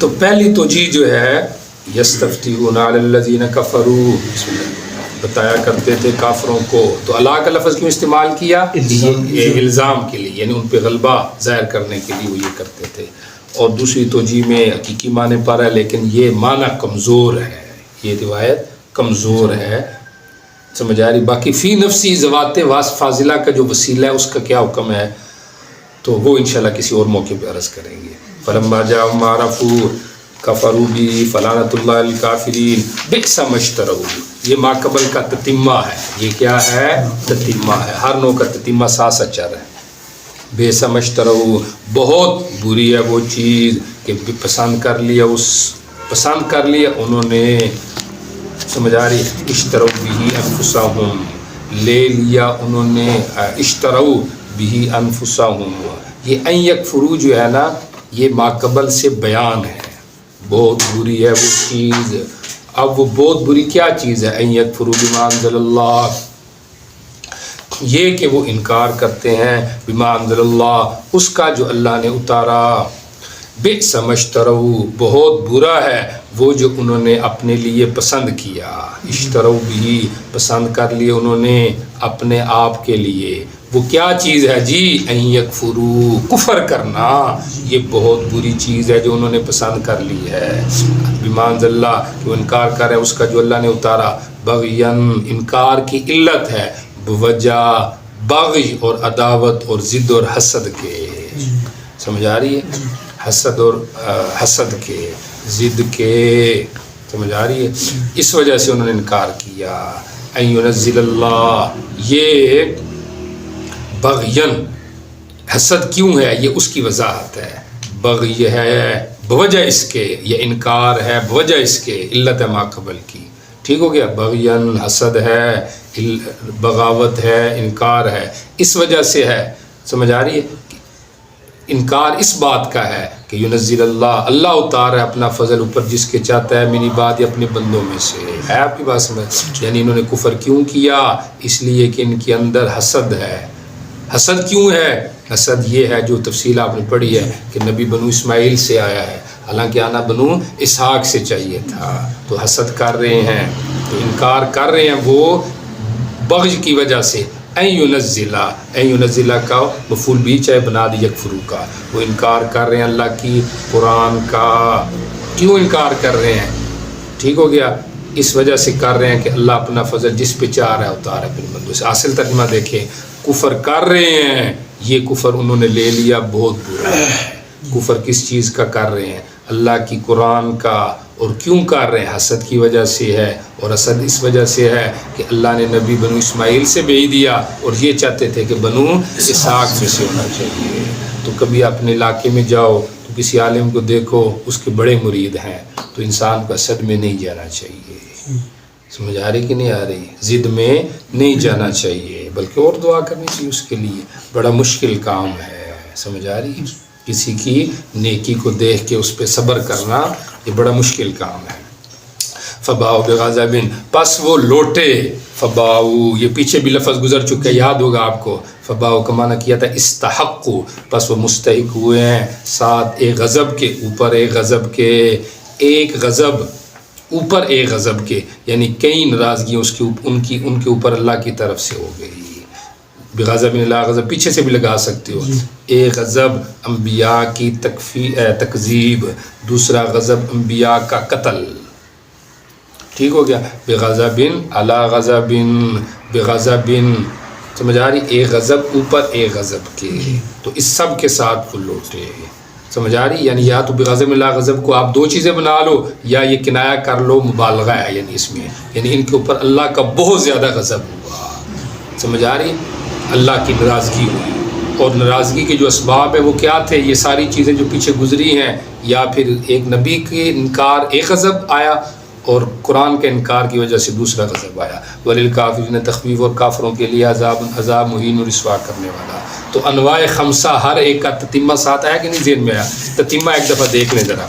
تو پہلی توجیہ جو ہے یستفتحون علی الذین کفروا، بتایا کرتے تھے کافروں کو، تو اللہ کا لفظ کیوں استعمال کیا؟ الزام کے لیے، یعنی ان پہ غلبہ ظاہر کرنے کے لیے وہ یہ کرتے تھے. اور دوسری توجیہ میں حقیقی معنی پر ہے، لیکن یہ معنی کمزور ہے، یہ روایت کمزور ہے، سمجھ آ رہی؟ باقی فی نفسی ذوات فاضلہ کا جو وسیلہ ہے اس کا کیا حکم ہے تو وہ انشاءاللہ کسی اور موقع پہ عرض کریں گے. فلما جاءهم ما عرفوا کفروا به فلعنۃ اللہ علی الکافرین بئس ما اشتروا. یہ ما قبل کا تتمہ ہے، یہ کیا ہے؟ تتمہ ہے، ہر نوع کا تتمہ ساتھ اچر ہے. بئس ما اشتروا، بہت بری ہے وہ چیز کہ پسند کر لیا انہوں نے، سمجھ آ رہی؟ اشتروا به انفسهم، لے لیا انہوں نے، اشتروا به انفسهم. یہ ان یکفروا جو ہے نا، یہ ما قبل سے بیان ہے، بہت بری ہے وہ چیز. اب وہ بہت بری کیا چیز ہے؟ ان یکفروا بما انزل اللہ، یہ کہ وہ انکار کرتے ہیں بما انزل اللہ، اس کا جو اللہ نے اتارا. بئس ما اشتروا، بہت برا ہے وہ جو انہوں نے اپنے لیے پسند کیا. اشتروا بھی، پسند کر لیے انہوں نے اپنے آپ کے لیے. وہ کیا چیز ہے جی؟ ان یکفروا، کفر کرنا، یہ بہت بری چیز ہے جو انہوں نے پسند کر لی ہے. بما انزل اللہ، وہ انکار کر رہے ہیں اس کا جو اللہ نے اتارا. بغین، انکار کی علت ہے بوجہ بغی اور عداوت اور ضد اور حسد کے. سمجھ آ رہی ہے؟ حسد کے، ضد کے، سمجھ آ رہی ہے؟ اس وجہ سے انہوں نے انکار کیا. ان ینزل اللہ، یہ بغین، حسد کیوں ہے یہ اس کی وضاحت ہے. بغی ہے بوجہ اس کے، یہ انکار ہے بوجہ اس کے، علت ہے ما قبل کی. ٹھیک ہو گیا؟ بغین حسد ہے، بغاوت ہے، انکار ہے، اس وجہ سے ہے. سمجھ آ رہی ہے؟ انکار اس بات کا ہے کہ ینزل اللہ، اللہ اتار ہے اپنا فضل اوپر جس کے چاہتا ہے، من عباد، اپنے بندوں میں سے. ہے آپ کی بات سمجھ؟ یعنی انہوں نے کفر کیوں کیا؟ اس لیے کہ ان کے اندر حسد ہے. حسد کیوں ہے؟ حسد یہ ہے جو تفصیل آپ نے پڑھی ہے کہ نبی بنو اسماعیل سے آیا ہے، حالانکہ آنا بنو اسحاق سے چاہیے تھا. تو حسد کر رہے ہیں، تو انکار کر رہے ہیں وہ بغض کی وجہ سے. این ینزلہ کا مفعول بھی چاہے بنا دی یکفرو کا، وہ انکار کر رہے ہیں اللہ کی قرآن کا. کیوں انکار کر رہے ہیں؟ ٹھیک ہو گیا؟ اس وجہ سے کر رہے ہیں کہ اللہ اپنا فضل جس پہ چاہ رہا ہے اتارا اپنے بندوں سے. اصل ترجمہ دیکھیں، کفر کر رہے ہیں، یہ کفر انہوں نے لے لیا بہت برا ہے. کفر کس چیز کا کر رہے ہیں؟ اللہ کی قرآن کا. اور کیوں کر رہے ہیں؟ حسد کی وجہ سے ہے. اور حسد اس وجہ سے ہے کہ اللہ نے نبی بنو اسماعیل سے بھیج دیا اور یہ چاہتے تھے کہ بنو اسحاق میں سے ہونا چاہیے. تو کبھی اپنے علاقے میں جاؤ تو کسی عالم کو دیکھو اس کے بڑے مرید ہیں، تو انسان کو حسد میں نہیں جانا چاہیے. سمجھ آ رہی کہ نہیں آ رہی؟ ضد میں نہیں جانا چاہیے، بلکہ اور دعا کرنی چاہیے اس کے لیے. بڑا مشکل کام ہے، سمجھ آ رہی؟ کسی کی نیکی کو دیکھ کے اس پہ صبر کرنا یہ بڑا مشکل کام ہے. فباؤ بغضب، پس وہ لوٹے. فباؤ، یہ پیچھے بھی لفظ گزر چکا ہے، یاد ہوگا آپ کو. فباؤ کا معنی کیا تھا استحقوا، پس وہ مستحق ہوئے ہیں ساتھ ایک غضب کے اوپر ایک غضب کے، ایک غضب اوپر ایک غضب کے، یعنی کئی ناراضگیاں ان کے اوپر اللہ کی طرف سے ہو گئی. بغضب لا غضب پیچھے سے بھی لگا سکتے ہو. ایک غضب انبیاء کی تکذیب، دوسرا غضب انبیاء کا قتل. ٹھیک ہو گیا؟ بغضب علی غضب، بغضب، سمجھ آ رہی؟ ایک غضب اوپر ایک غضب کے، تو اس سب کے ساتھ وہ لوٹے. سمجھ آ رہی؟ یعنی یا تو بغضب لا غضب کو آپ دو چیزیں بنا لو، یا یہ کنایہ کر لو، مبالغہ ہے یعنی اس میں، یعنی ان کے اوپر اللہ کا بہت زیادہ غضب ہوا. سمجھ آ رہی؟ اللہ کی ناراضگی ہوئی. اور ناراضگی کے جو اسباب ہیں وہ کیا تھے؟ یہ ساری چیزیں جو پیچھے گزری ہیں، یا پھر ایک نبی کے انکار ایک غضب آیا، اور قرآن کے انکار کی وجہ سے دوسرا غضب آیا. وللکافرین تخویف، اور کافروں کے لیے عذاب مہین و رسوا کرنے والا. تو انواع خمسہ ہر ایک کا تتمہ ساتھ آیا کہ نہیں ذہن میں آیا؟ تتمہ ایک دفعہ دیکھ لیں ذرا.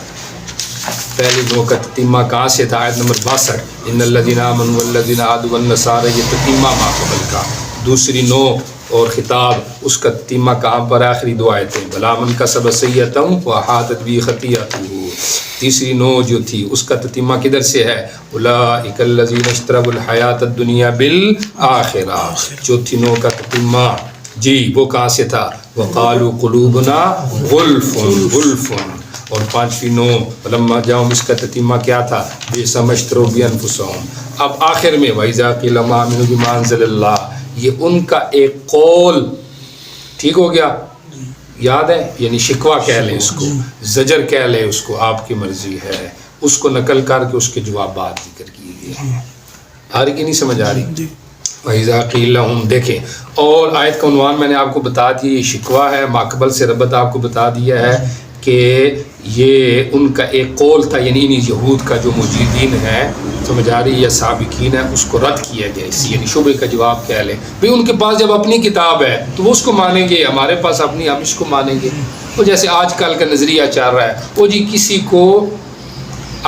پہلی نو کا تتمہ کہاں سے تھا؟ آیت نمبر 62، ان الذین آمنوا والذین عادوا والنصارى، یہ تتمہ ما قبل کا. دوسری نو اور خطاب، اس کا تتمہ کہاں پر؟ آخری دو آیتیں. بلا من کسب سیئۃ وأحاطت بہ خطیئتہ، تیسری نو جو تھی اس کا تتمہ کدھر سے ہے؟ اولئک الذین اشتروا الحیاۃ الدنیا بالآخرہ. چوتھی نو کا تتمہ جی وہ کہاں سے تھا؟ وقالوا قلوبنا غلف غلف. اور پانچویں نو لما جاؤں اس کا تتمہ کیا تھا؟ بئس ما اشتروا بانفسهم. اب آخر میں وَإِذَا قِيلَ مَا آمِنُوا بِمَا أَنزَلَ اللَّهُ، یہ ان کا ایک قول ٹھیک ہو گیا، یاد ہے؟ یعنی شکوہ کہہ لیں اس کو، زجر کہہ لیں اس کو، آپ کی مرضی ہے، اس کو نقل کر کے اس کے جوابات ذکر کیے گئے. آ رہی کہ نہیں سمجھ آ رہی؟ وَإِذَا قِيلَ لَهُمْ دیکھیں، اور آیت کا عنوان میں نے آپ کو بتا دیا، یہ شکوہ ہے، ماقبل سے ربط آپ کو بتا دیا ہے کہ یہ ان کا ایک قول تھا، یعنی یہود کا جو مجیدین ہے، سمجھ آ رہی، یا سابقین ہے، اس کو رد کیا گیا. اس یعنی شبہ کا جواب کہہ لیں بھئی ان کے پاس جب اپنی کتاب ہے تو وہ اس کو مانیں گے، ہمارے پاس اپنی ہم اس کو مانیں گے. وہ جیسے آج کل کا نظریہ چل رہا ہے، وہ جی کسی کو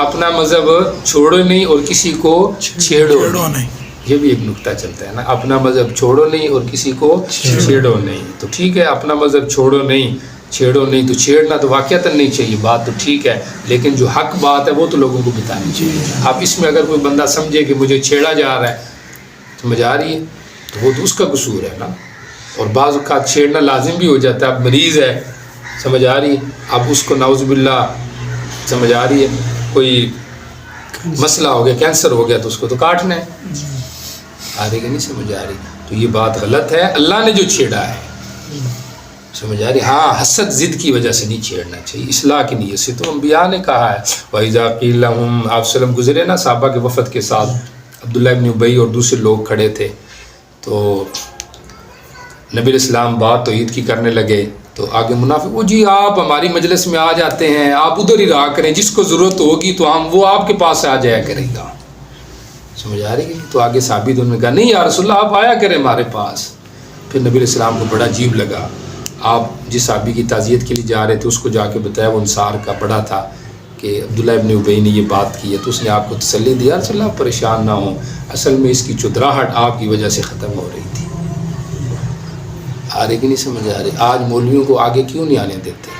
اپنا مذہب چھوڑو نہیں اور کسی کو چھیڑو نہیں. یہ بھی ایک نکتہ چلتا ہے نا، اپنا مذہب چھوڑو نہیں اور کسی کو چھیڑو نہیں. تو ٹھیک ہے، اپنا مذہب چھوڑو نہیں چھیڑو نہیں، تو چھیڑنا تو واقعتاً نہیں چاہیے، بات تو ٹھیک ہے، لیکن جو حق بات ہے وہ تو لوگوں کو بتانی چاہیے. اب اس میں اگر کوئی بندہ سمجھے کہ مجھے چھیڑا جا رہا ہے، سمجھ آ رہی ہے، تو وہ تو اس کا قصور ہے نا. اور بعض اوقات چھیڑنا لازم بھی ہو جاتا ہے. اب مریض ہے، سمجھ آ رہی ہے، اب اس کو نعوذ باللہ، سمجھ آ رہی ہے، کوئی مسئلہ ہو گیا، کینسر ہو گیا، تو اس کو تو کاٹنا ہے. آ رہی کہ نہیں سمجھ آ رہی؟ تو یہ بات غلط ہے، اللہ نے جو چھیڑا ہے، سمجھ آ رہی؟ ہاں، حسد ضد کی وجہ سے نہیں چھیڑنا چاہیے، اصلاح کی نیت سے. تو انبیاء نے کہا ہے وَإِذَا قِيلَ لَهُمْ، آپ وسلم گزرے نا صحابہ کے وفد کے ساتھ، عبداللہ ابن ابی اور دوسرے لوگ کھڑے تھے، تو نبی علیہ السلام بات توحید کی کرنے لگے، تو آگے منافق، وہ جی آپ ہماری مجلس میں آ جاتے ہیں، آپ ادھر ہی رہا کریں، جس کو ضرورت ہوگی تو ہم وہ آپ کے پاس آ جایا کریں گا. سمجھ آ رہی ہے؟ تو آگے ثابت انہوں نے کہا نہیں یا رسول اللہ، آپ آیا کریں ہمارے پاس. پھر نبی علیہ السلام کو بڑا عجیب لگا. آپ جس صحابی کی تعزیت کے لیے جا رہے تھے اس کو جا کے بتایا، وہ انصار کا بڑا تھا، کہ عبداللہ ابن ابی نے یہ بات کی ہے. تو اس نے آپ کو تسلی دیا، رسول اللہ پریشان نہ ہوں، اصل میں اس کی چدراہٹ آپ کی وجہ سے ختم ہو رہی تھی. آ رہی کہ نہیں سمجھ آ رہی؟ آج مولویوں کو آگے کیوں نہیں آنے دیتے؟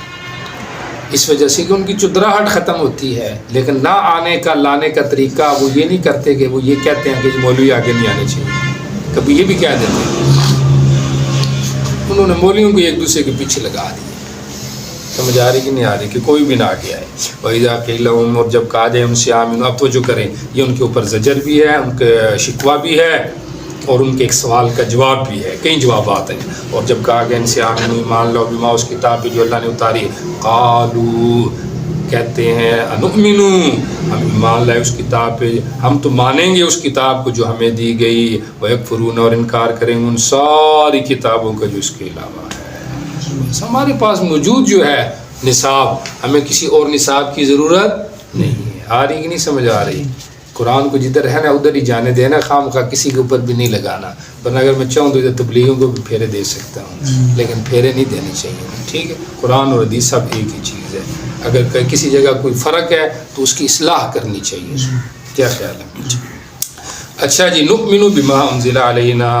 اس وجہ سے کہ ان کی چدراہٹ ختم ہوتی ہے، لیکن نہ آنے کا لانے کا طریقہ وہ یہ نہیں کرتے کہ وہ یہ کہتے ہیں کہ مولوی آگے نہیں آنے چاہیے. کبھی یہ بھی کہہ دیتے ہیں، انہوں نے مولویوں کو ایک دوسرے کے پیچھے لگا دیا. سمجھ آ رہی کہ نہیں آ رہی؟ کہ کوئی بھی نہ آگے آئے. وَإِذَا قِيلَ لَهُمْ، اور جب کہا جائے ان سے آمنوا، اب توجہ کریں، یہ ان کے اوپر زجر بھی ہے، ان کے شکوہ بھی ہے، اور ان کے ایک سوال کا جواب بھی ہے، کئی جوابات ہیں. اور جب کہا گیا ان سے آمنوا، ایمان لو بما، اس کتاب پہ جو اللہ نے اتاری، قالوا، کہتے ہیں، انؤمنو، ہم ایمان لائے اس کتاب پہ، ہم تو مانیں گے اس کتاب کو جو ہمیں دی گئی، وَيَكْفُرُونَ، اور انکار کریں گے ان ساری کتابوں کا جو اس کے علاوہ ہے. بس ہمارے پاس موجود جو ہے نصاب، ہمیں کسی اور نصاب کی ضرورت نہیں ہے. آ رہی کہ نہیں سمجھ آ رہی؟ قرآن کو جدھر ہے نا ادھر ہی جانے دینا، خام خواہ کسی کے اوپر بھی نہیں لگانا. ورنہ اگر میں چاہوں تو ادھر تبلیغوں کو بھی پھیرے دے سکتا ہوں، لیکن پھیرے نہیں دینے چاہیے. ٹھیک ہے، قرآن اور حدیث سب ایک ہی چیز ہے. اگر کسی جگہ کوئی فرق ہے تو اس کی اصلاح کرنی چاہیے. کیا خیال ہے؟ اچھا جی، نؤمن بما انزل علینا،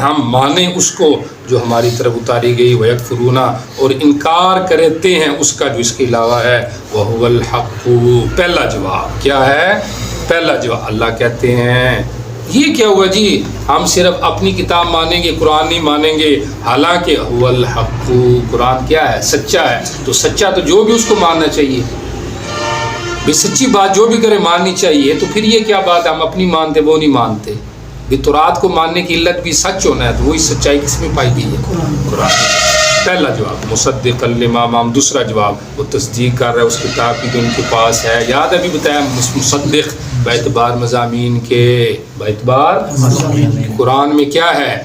ہم مانیں اس کو جو ہماری طرف اتاری گئی، ویکفرون، اور انکار کرتے ہیں اس کا جو اس کے علاوہ ہے، وہو الحق. پہلا جواب کیا ہے؟ پہلا جواب اللہ کہتے ہیں یہ کیا ہوا جی، ہم صرف اپنی کتاب مانیں گے، قرآن نہیں مانیں گے، حالانکہ هو الحق، قرآن کیا ہے؟ سچا ہے. تو سچا تو جو بھی اس کو ماننا چاہیے، بھی سچی بات جو بھی کرے ماننی چاہیے. تو پھر یہ کیا بات ہے ہم اپنی مانتے وہ نہیں مانتے؟ بھی تورات کو ماننے کی علت بھی سچ ہونا ہے، تو وہی سچائی کس میں پائی گئی ہے؟ قرآن. پہلا جواب. مصدق لما معہم، دوسرا جواب وہ تصدیق کر رہا ہے اس کتاب کی جو ان کے پاس ہے. یاد ابھی بتایا مصدق باعتبار مضامین کے، باعتبار قرآن میں کیا ہے،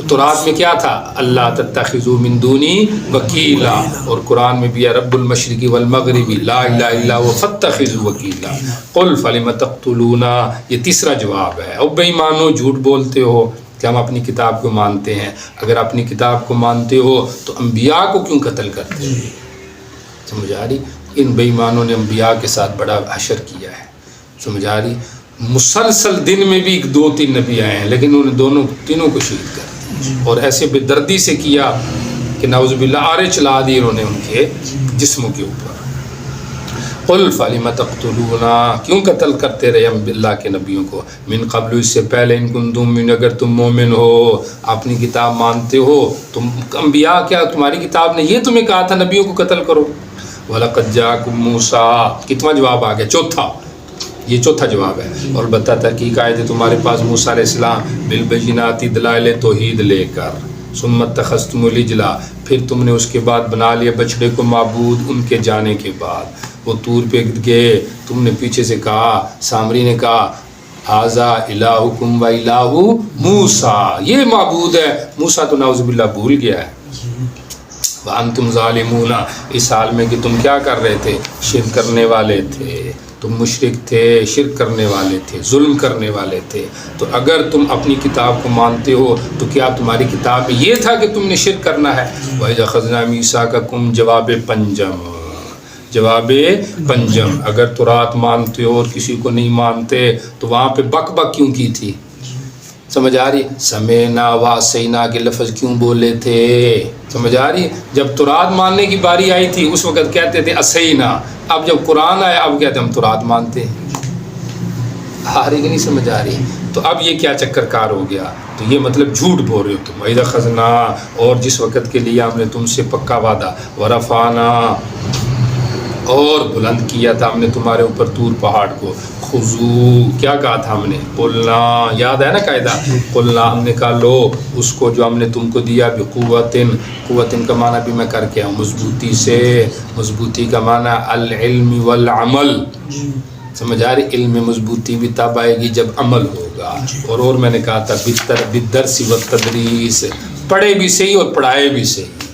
تورات میں کیا تھا؟ اللہ تتخذوا من دونی وکیلا، اور قرآن میں بھی ہے رب المشرق والمغرب لا الہ الا هو فاتخذوا وکیلا. قل فلم تقتلون، یہ تیسرا جواب ہے. او بے ایمانو، جھوٹ بولتے ہو کہ ہم اپنی کتاب کو مانتے ہیں. اگر اپنی کتاب کو مانتے ہو تو انبیاء کو کیوں قتل کرتے ہو؟ سمجھ آ رہی؟ ان بے ایمانوں نے انبیاء کے ساتھ بڑا حشر کیا ہے. سمجھ آ رہی؟ مسلسل دن میں بھی 2-3 نبی آئے ہیں، لیکن انہوں نے تینوں کو شہید کر دیا، اور ایسے بے دردی سے کیا کہ نعوذ باللہ آرے چلا دی انہوں نے ان کے جسموں کے اوپر. قل فلم تقتلون، کیوں قتل کرتے رہے ہم اللہ کے نبیوں کو، من قبل، اس سے پہلے، ان کنتم مومنون، اگر تم مومن ہو، اپنی کتاب مانتے ہو، تم انبیاء کیا تمہاری کتاب نے یہ تمہیں کہا تھا نبیوں کو قتل کرو؟ وَلَقَدْ جَاءَكُم مُوسَىٰ، کتواں جواب آ گیا؟ چوتھا، یہ چوتھا جواب ہے۔ اور البتہ تحقیق آئے تھے تمہارے پاس موسیٰ علیہ السلام بالبینات، دلائل توحید لے کر، ثم اتخذتم العجل، پھر تم نے اس کے بعد بنا لیا بچڑے کو معبود ان کے جانے کے بعد۔ وہ طور پہ گئے، تم نے پیچھے سے کہا، سامری نے کہا ھذا الہکم و الہ موسیٰ، یہ معبود ہے، موسیٰ تو نعوذ باللہ بھول گیا ہے۔ وانتم ظالمون، اس حال میں کہ تم کیا کر رہے تھے؟ شرک کرنے والے تھے، تم مشرک تھے، شرک کرنے والے تھے، ظلم کرنے والے تھے۔ تو اگر تم اپنی کتاب کو مانتے ہو تو کیا تمہاری کتاب میں یہ تھا کہ تم نے شرک کرنا ہے؟ وَإِذْ أَخَذْنَا مِيثَاقَكُمْ، جواب پنجم، جواب پنجم، اگر تورات مانتے ہو اور کسی کو نہیں مانتے تو وہاں پہ بک بک کیوں کی تھی؟ سمجھ آ رہی؟ سمینا واسینا کے لفظ کیوں بولے تھے؟ سمجھ آ رہی؟ جب تورات ماننے کی باری آئی تھی اس وقت کہتے تھے اسینا، اب جب قرآن آیا اب کہتے ہم تورات مانتے ہیں۔ آ رہی کہ نہیں سمجھ آ رہی؟ تو اب یہ کیا چکر کار ہو گیا؟ تو یہ مطلب جھوٹ بول رہے ہو تم۔ وَإِذْ أَخَذْنَا، اور جس وقت کے لیے ہم نے تم سے پکا وعدہ، وَرَفَعْنَا، اور بلند کیا تھا ہم نے تمہارے اوپر طور پہاڑ کو، خذو، کیا کہا تھا ہم نے؟ قلنا، یاد ہے نا قاعدہ؟ قلنا، ہم نے کہا لو اس کو جو ہم نے تم کو دیا، بقوتن، قوتن کا معنی بھی میں کر کے آؤں، مضبوطی سے، مضبوطی کا معنی العلم والعمل، سمجھ آ رہی؟ علم میں مضبوطی بھی تب آئے گی جب عمل ہوگا۔ اور میں نے کہا تھا بالدرس والتدریس، پڑھے بھی صحیح اور پڑھائے بھی صحیح،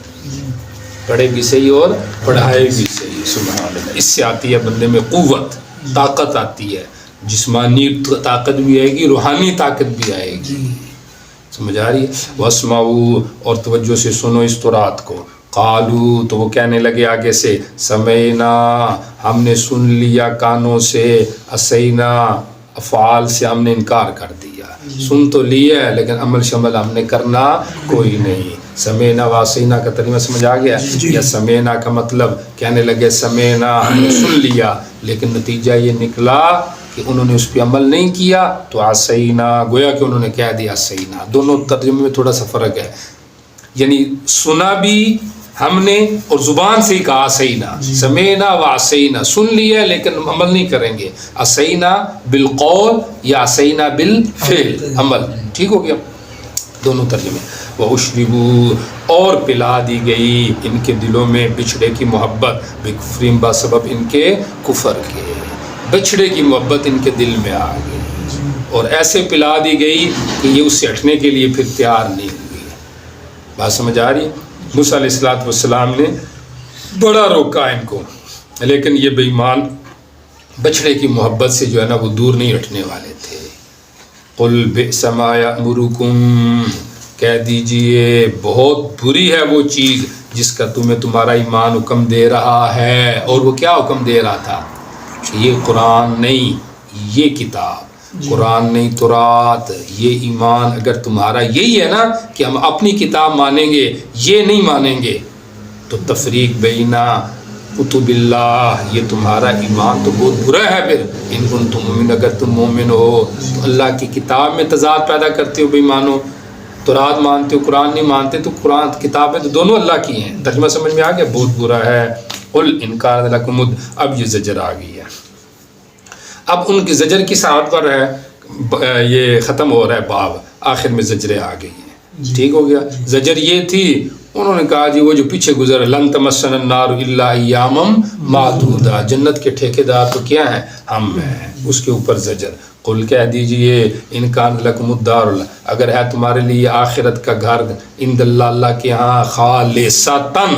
پڑھے بھی صحیح اور پڑھائے بھی صحیح۔ سبحان اللہ، اس سے آتی ہے بندے میں قوت، طاقت آتی ہے، جسمانی طاقت بھی آئے گی، روحانی طاقت بھی آئے گی، سمجھ آ رہی ہے؟ وَاسْمَعُوا، اور توجہ سے سنو اس تورات کو، قالوا، تو وہ کہنے لگے آگے سے، سمینا، ہم نے سن لیا کانوں سے، اسینا، افعال سے ہم نے انکار کر دیا، سن تو لیا ہے لیکن عمل شمل ہم نے کرنا کوئی نہیں۔ سمینا واسینا کا ترجمہ سمجھ آ گیا؟ یا سمینا کا مطلب کہنے لگے سمینا، ہم نے سن لیا لیکن نتیجہ یہ نکلا کہ انہوں نے اس پہ عمل نہیں کیا، تو عصینا، گویا کہ انہوں نے کہہ دیا عصینا۔ دونوں ترجمے میں تھوڑا سا فرق ہے، یعنی سنا بھی ہم نے اور زبان سے ہی کہا عصینا، سمینا و عصینا، سن لیا لیکن عمل نہیں کریں گے، عصینا بالقول یا عصینا بالفعل، عمل، ٹھیک ہو گیا؟ دونوں ترجمے۔ وَأُشْرِبُوا، اور پلا دی گئی ان کے دلوں میں بچھڑے کی محبت، بِكُفْرٍ، بسبب ان کے کفر کے، بچھڑے کی محبت ان کے دل میں آ گئی، اور ایسے پلا دی گئی کہ یہ اس سے ہٹنے کے لیے پھر تیار نہیں ہوئی۔ بات سمجھ آ رہی؟ موسیٰ علیہ السلام نے بڑا روکا ان کو، لیکن یہ بے ایمان بچھڑے کی محبت سے جو ہے نا وہ دور نہیں ہٹنے والے تھے۔ قُلْ بِئْسَ مَا يَأْمُرُكُمْ، کہہ دیجئے بہت بری ہے وہ چیز جس کا تمہیں تمہارا ایمان حکم دے رہا ہے۔ اور وہ کیا حکم دے رہا تھا؟ یہ قرآن نہیں، یہ کتاب، قرآن نہیں تورات، یہ ایمان اگر تمہارا یہی ہے نا کہ ہم اپنی کتاب مانیں گے، یہ نہیں مانیں گے، تو تفریق بینہ کتب اللہ، یہ تمہارا ایمان تو بہت برا ہے۔ پھر ان کنتم مومن، اگر تم مومن ہو تو اللہ کی کتاب میں تضاد پیدا کرتے ہو بے ایمانو، تورات مانتے ہو قرآن نہیں مانتے، تو قرآن کتابیں تو دونوں اللہ کی ہیں۔ ترجمہ سمجھ میں آ گیا؟ بہت برا ہے۔ قل ان کان لکم، اب یہ زجر آ گئی ہے، اب ان کی زجر کی ساعت پر ہے، یہ ختم ہو رہا ہے باب، آخر میں زجریں آ گئی ہیں، ٹھیک ہو گیا؟ زجر یہ تھی، انہوں نے کہا جی وہ جو پیچھے گزر لن تمسنا النار الا ایاما معدودہ، جنت کے ٹھیکیدار تو کیا ہیں؟ ہم ہیں، اس کے اوپر زجر۔ قل کہہ دیجئے ان کان لکم الدار، اگر ہے تمہارے لیے آخرت کا گھر عند اللہ، اللہ کے ہاں، خالصتاً،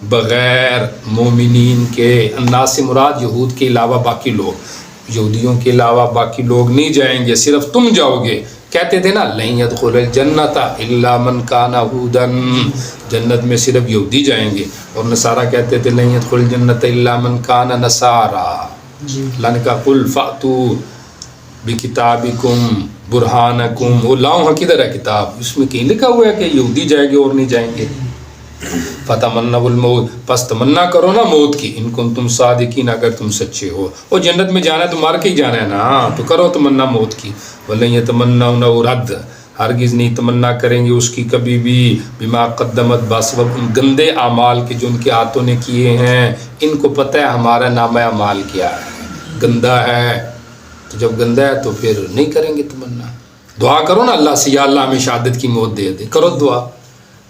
بغیر مومنین کے، الناس سے مراد یہود کے علاوہ باقی لوگ، یہودیوں کے علاوہ باقی لوگ نہیں جائیں گے، صرف تم جاؤ گے۔ کہتے تھے نا لن يدخل الجنت الا من کان ہودا، جنت میں صرف یہودی جائیں گے، اور نصارہ کہتے تھے لن يدخل الجنت الا من کان نصارا۔ اللہ نے کہا قل فاتوا بکتابکم برہانکم، وہ لاؤں ہاں کدھر ہے کتاب؟ اس میں کہیں لکھا ہوا ہے کہ یہودی جائیں گے اور نہیں جائیں گے؟ فتمنوا الموت، پس تمنا کرو نا موت کی، ان کنتم صادقین، اگر تم سچے ہو۔ وہ جنت میں جانا ہے تو مار کے ہی جانا ہے نا، تو کرو تمنا موت کی۔ ولن یتمنونه، رد ہرگز نہیں تمنا کریں گے اس کی کبھی بھی، بما قدمت، بسبب ان گندے اعمال کے جو ان کے ہاتھوں نے کیے ہیں۔ ان کو پتہ ہے ہمارا نامہ اعمال کیا ہے، گندا ہے، تو جب گندا ہے تو پھر نہیں کریں گے تمنا۔ دعا کرو نا اللہ سے، یا اللہ ہمیں شہادت کی موت دے دے، کرو دعا،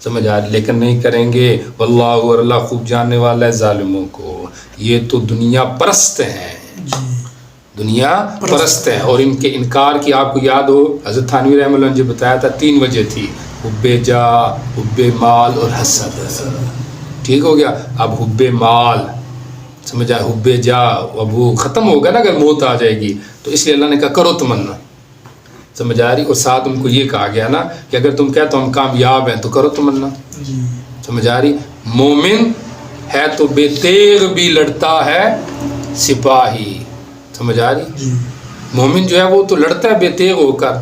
سمجھ آ رہی، لیکن نہیں کریں گے۔ واللہ، اور اللہ خوب جاننے والا ہے ظالموں کو۔ یہ تو دنیا پرست ہیں، دنیا پرست ہیں، اور ان کے انکار کی آپ کو یاد ہو حضرت تھانوی رحمہ اللہ نے جو بتایا تھا، 3 وجہ تھی، حب جا، حب مال اور حسد۔ ٹھیک ہو گیا؟ اب حب مال سمجھ آئے، حب جا اب وہ ختم ہوگا نا اگر موت آ جائے گی، تو اس لیے اللہ نے کہا کرو تمنا، سمجھ آ رہی، اور ساتھ ان کو یہ کہا گیا نا کہ اگر تم کہتے ہم کامیاب ہیں تو کرو تمنا، سمجھ آ رہی۔ مومن ہے تو بے تیغ بھی لڑتا ہے سپاہی، سمجھ آ رہی۔ مومن جو ہے وہ تو لڑتا ہے بے تیغ ہو کر،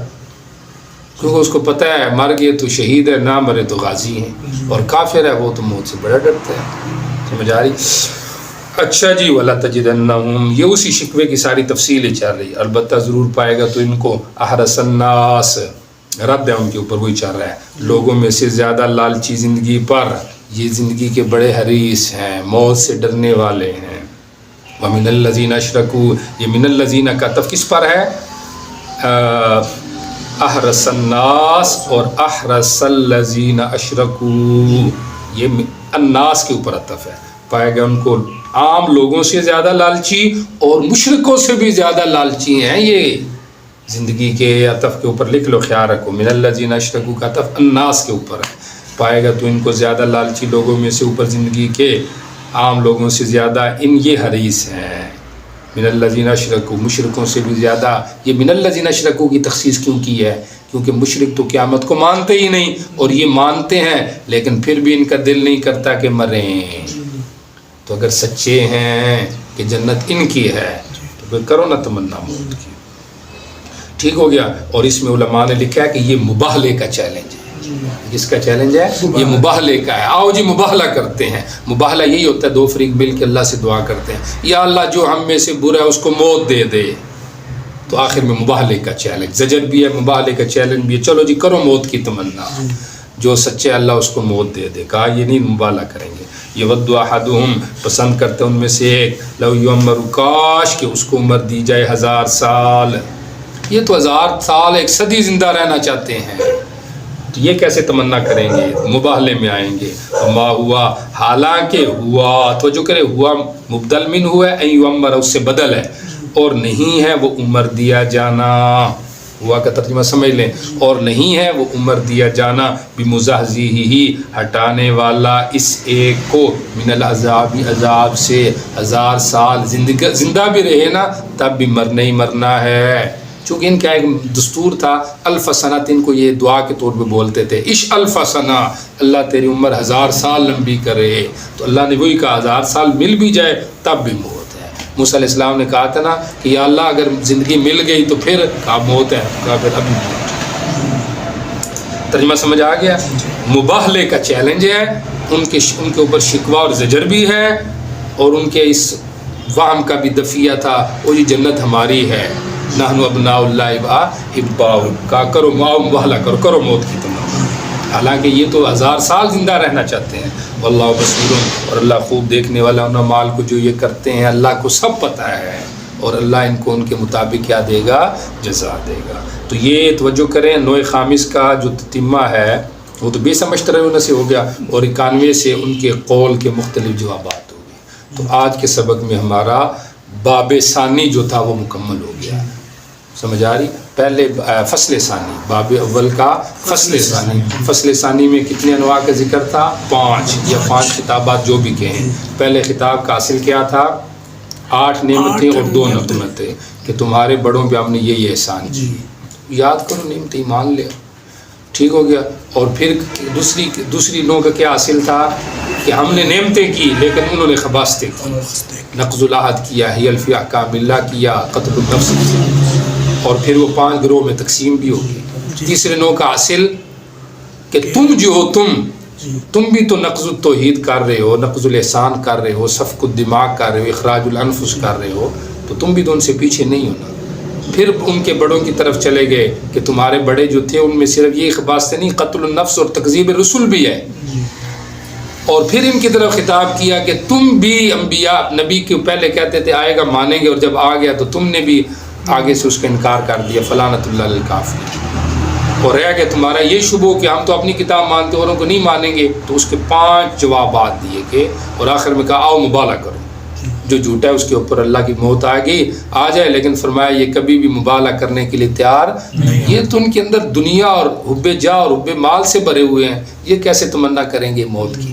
کیونکہ اس کو پتہ ہے مر گئے تو شہید ہے، نہ مرے تو غازی ہیں، اور کافر ہے وہ تو موت سے بڑا ڈرتا ہے، سمجھ آ رہی۔ اچھا جی، وَلَا تَجِدَنَّهُمْ، یہ اسی شکوے کی ساری تفصیلیں چل رہی، البتہ ضرور پائے گا تو ان کو احرص الناس، رد ہے ان کے اوپر، وہی چل رہا ہے، لوگوں میں سے زیادہ لالچی زندگی پر، یہ زندگی کے بڑے حریص ہیں، موت سے ڈرنے والے ہیں۔ وَمِنَ الَّذِينَ اشْرَكُوا، یہ من الذین کا تف کس پر ہے؟ احرص الناس اور احرص الذین اشرکوا، یہ الناس کے اوپر عطف ہے، پائے گا ان کو عام لوگوں سے زیادہ لالچی اور مشرکوں سے بھی زیادہ لالچی ہیں یہ زندگی کے، عطف کے اوپر لکھ لو، خیال رکھو، من الذین اشرکوا کا عطف الناس کے اوپر ہے، پائے گا تو ان کو زیادہ لالچی لوگوں میں سے اوپر زندگی کے عام لوگوں سے زیادہ ان یہ حریص ہیں۔ من الذین اشرکوا، مشرکوں سے بھی زیادہ، یہ من الذین اشرکوا کی تخصیص کیوں کی ہے؟ کیونکہ مشرک تو قیامت کو مانتے ہی نہیں، اور یہ مانتے ہیں لیکن پھر بھی ان کا دل نہیں کرتا کہ مریں، تو اگر سچے ہیں کہ جنت ان کی ہے تو پھر کرو نا تمنا موت کی۔ ٹھیک ہو گیا؟ اور اس میں علماء نے لکھا ہے کہ یہ مباہلے کا چیلنج ہے۔ جس کا چیلنج ہے یہ مباہلے کا ہے، آؤ جی مباہلہ کرتے ہیں۔ مباہلہ یہی ہوتا ہے، 2 فریق مل کے اللہ سے دعا کرتے ہیں، یا اللہ جو ہم میں سے برا ہے اس کو موت دے دے، تو آخر میں مباہلے کا چیلنج، زجر بھی ہے، مباہلے کا چیلنج بھی ہے، چلو جی کرو موت کی تمنا، جو سچے اللہ اس کو موت دے دے، کہا یہ نہیں مباہلہ کریں گے۔ یود احدہم، پسند کرتے ان میں سے ایک، لو یعمر، کاش کہ اس کو عمر دی جائے 1000 سال، یہ تو 1000 سال 1 صدی زندہ رہنا چاہتے ہیں، تو یہ کیسے تمنا کریں گے؟ مباہلے میں آئیں گے۔ ما ہوا، حالانکہ ہوا، توجہ کرے، ہوا مبدل من ہوا ہے، این یعمر اس سے بدل ہے، اور نہیں ہے وہ عمر دیا جانا، ہوا کا ترجمہ سمجھ لیں، اور نہیں ہے وہ عمر دیا جانا، بمزحزحہ، ہٹانے والا اس ایک کو، من العذاب، عذاب سے، 1000 سال زندہ بھی رہے نا تب بھی مرنا ہی مرنا ہے، چونکہ ان کا ایک دستور تھا، الف سنت، ان کو یہ دعا کے طور پہ بولتے تھے، اش الف سنہ، اللہ تیری عمر 1000 سال لمبی کرے، تو اللہ نے وہی کہا 1000 سال مل بھی جائے تب بھی موت ہے۔ موسیٰ علیہ السلام نے کہا تھا نا کہ یا اللہ اگر زندگی مل گئی تو پھر کہا موت ہے، کہا پھر ابھی موت ہے۔ ترجمہ سمجھ آ گیا؟ مباہلے کا چیلنج ہے، ان کے اوپر شکوہ اور زجر بھی ہے، اور ان کے اس وہم کا بھی دفیہ تھا، وہ یہ جنت ہماری ہے، نحن ابناء اللہ احباؤہ، کا کرو مباہلہ کرو موت کی تمنا، حالانکہ یہ تو 1000 سال زندہ رہنا چاہتے ہیں۔ واللہ بصیر، اور اللہ خوب دیکھنے والا ان اعمال کو جو یہ کرتے ہیں، اللہ کو سب پتہ ہے، اور اللہ ان کو ان کے مطابق کیا دے گا؟ جزا دے گا۔ تو یہ توجہ کریں، نوع خامس کا جو تتمہ ہے وہ تو بے سمجھ طرح سے ہو گیا، اور 91 سے ان کے قول کے مختلف جوابات ہو گئے۔ تو آج کے سبق میں ہمارا باب ثانی جو تھا وہ مکمل ہو گیا، سمجھ آ رہی؟ پہلے فصل ثانی، باب اول کا فصل ثانی، فصل ثانی میں کتنے انواع کا ذکر تھا؟ 5 یا 5 خطابات جو بھی کہیں۔ پہلے خطاب کا حاصل کیا تھا؟ 8 نعمتیں اور 2 نعمتیں، کہ تمہارے بڑوں پہ ہم نے یہ احسان کی، یاد کرو نعمتیں، ایمان لے، ٹھیک ہو گیا۔ اور پھر دوسری نوع کا کیا حاصل تھا؟ کہ ہم نے نعمتیں کی لیکن انہوں نے خباثتیں کی، نقض العہد کیا، حیل فی احکام اللہ کیا، قتل النفس کیا، اور پھر وہ 5 گروہ میں تقسیم بھی ہوگی۔ تیسرے نوع کا حاصل کہ تم جو ہو، تم تم بھی تو نقض التوحید کر رہے ہو، نقض الاحسان کر رہے ہو، سفک الدماغ کر رہے ہو، اخراج الانفس کر رہے ہو، تو تم بھی تو ان سے پیچھے نہیں ہونا۔ پھر ان کے بڑوں کی طرف چلے گئے کہ تمہارے بڑے جو تھے ان میں صرف یہ بات سے نہیں، قتل النفس اور تکذیب رسول بھی ہے۔ اور پھر ان کی طرف خطاب کیا کہ تم بھی انبیاء نبی کے پہلے کہتے تھے آئے گا مانیں گے، اور جب آ گیا تو تم نے بھی آگے سے اس کا انکار کر دیا، فلعنۃ اللہ للکافرین۔ اور رہ گیا تمہارا یہ شبہ کہ ہم تو اپنی کتاب مانتے اوروں کو نہیں مانیں گے، تو اس کے 5 جوابات دیے کہ، اور آخر میں کہا آؤ مبالغہ کرو، جو جھوٹا ہے اس کے اوپر اللہ کی موت آ جائے، لیکن فرمایا یہ کبھی بھی مبالغہ کرنے کے لیے تیار نہیں۔ یہ تو ان کے اندر دنیا اور حب جاہ اور حب مال سے بھرے ہوئے ہیں، یہ کیسے تمنا کریں گے موت کی؟